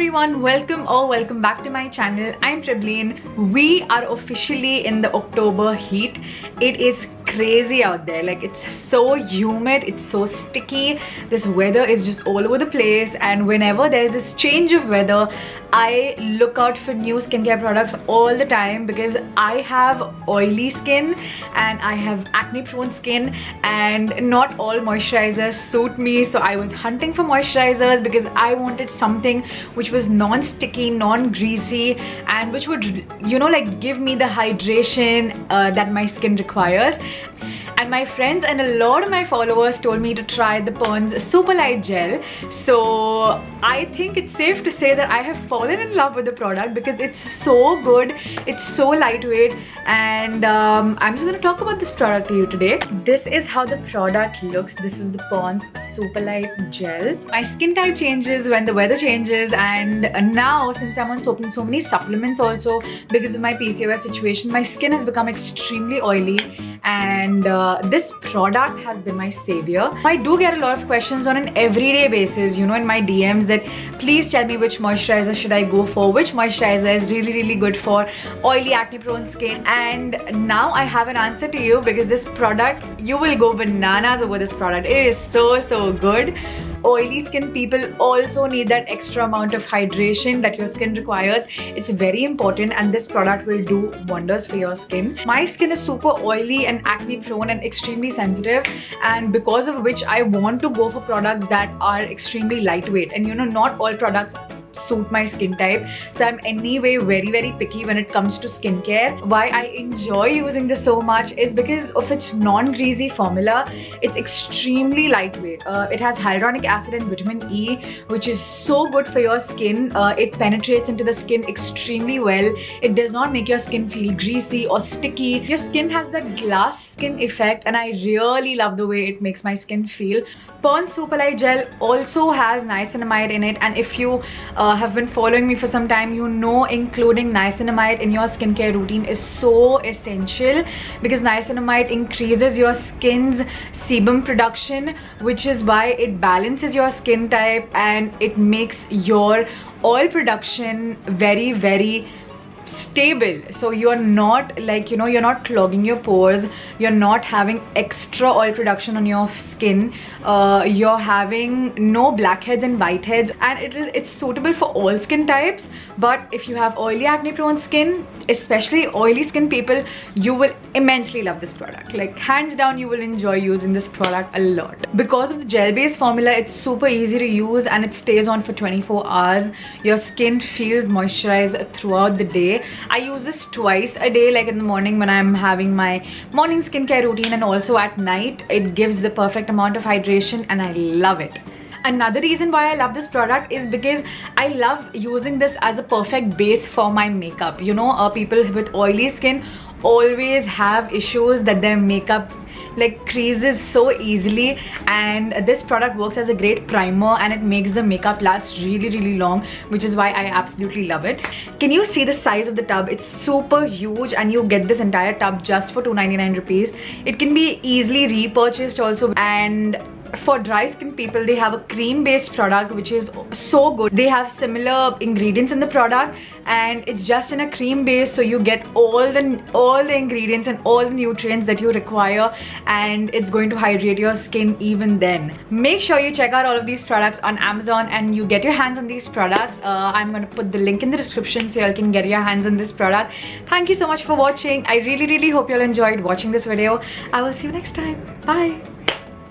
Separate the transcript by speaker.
Speaker 1: everyone, welcome back to my channel. I'm Prableen. We are officially in the October heat. It is crazy out there. Like, it's so humid, it's so sticky. This weather is just all over the place, and whenever there's this change of weather, I look out for new skincare products all the time because I have oily skin and I have acne prone skin, and not all moisturizers suit me. So I was hunting for moisturizers because I wanted something which was non-sticky, non-greasy, and which would, you know, like give me the hydration that my skin requires. And my friends and a lot of my followers told me to try the Pond's Super Light Gel. So I think it's safe to say that I have fallen in love with the product because it's so good, it's so lightweight, and I'm just going to talk about this product to you today. This is how the product looks. This is the Pond's Super Light Gel. My skin type changes when the weather changes, and now since I'm on so many supplements also because of my PCOS situation, my skin has become extremely oily, and this product has been my savior. I do get a lot of questions on an everyday basis, you know, in my DMs, that please tell me which moisturizer should I go for, which moisturizer is really good for oily acne prone skin. And now I have an answer to you because this product, you will go bananas over this product. It is so good. Oily skin people also need that extra amount of hydration that your skin requires. It's very important, and this product will do wonders for your skin. My skin is super oily and acne prone and extremely sensitive, and because of which I want to go for products that are extremely lightweight. And you know, not all products suit my skin type, so I'm anyway very picky when it comes to skincare. Why I enjoy using this so much is because of its non-greasy formula. It's extremely lightweight. It has hyaluronic acid and vitamin E, which is so good for your skin. It penetrates into the skin extremely well. It does not make your skin feel greasy or sticky. Your skin has that glass skin effect, and I really love the way it makes my skin feel. Pond's Super Light Gel also has niacinamide in it, and if you have been following me for some time, you know including niacinamide in your skincare routine is so essential because niacinamide increases your skin's sebum production, which is why it balances your skin type and it makes your oil production very stable. So you're not, like, you know, you're not clogging your pores, you're not having extra oil production on your skin, you're having no blackheads and whiteheads, and it's suitable for all skin types. But if you have oily acne prone skin, especially oily skin people, you will immensely love this product. Like, hands down, you will enjoy using this product a lot. Because of the gel based formula, it's super easy to use and it stays on for 24 hours. Your skin feels moisturized throughout the day. I use this twice a day, like in the morning when I'm having my morning skincare routine, and also at night. It gives the perfect amount of hydration and I love it. Another reason why I love this product is because I love using this as a perfect base for my makeup. You know, people with oily skin always have issues that their makeup like creases so easily, and this product works as a great primer and it makes the makeup last really long, which is why I absolutely love it. Can you see the size of the tub? It's super huge, and you get this entire tub just for 299 rupees. It can be easily repurchased also. And for dry skin people, they have a cream based product which is so good. They have similar ingredients in the product, and it's just in a cream base, so you get all the ingredients and all the nutrients that you require, and it's going to hydrate your skin even then. Make sure you check out all of these products on Amazon and you get your hands on these products. I'm going to put the link in the description so you can get your hands on this product. Thank you so much for watching. I really hope you all enjoyed watching this video. I will see you next time. Bye.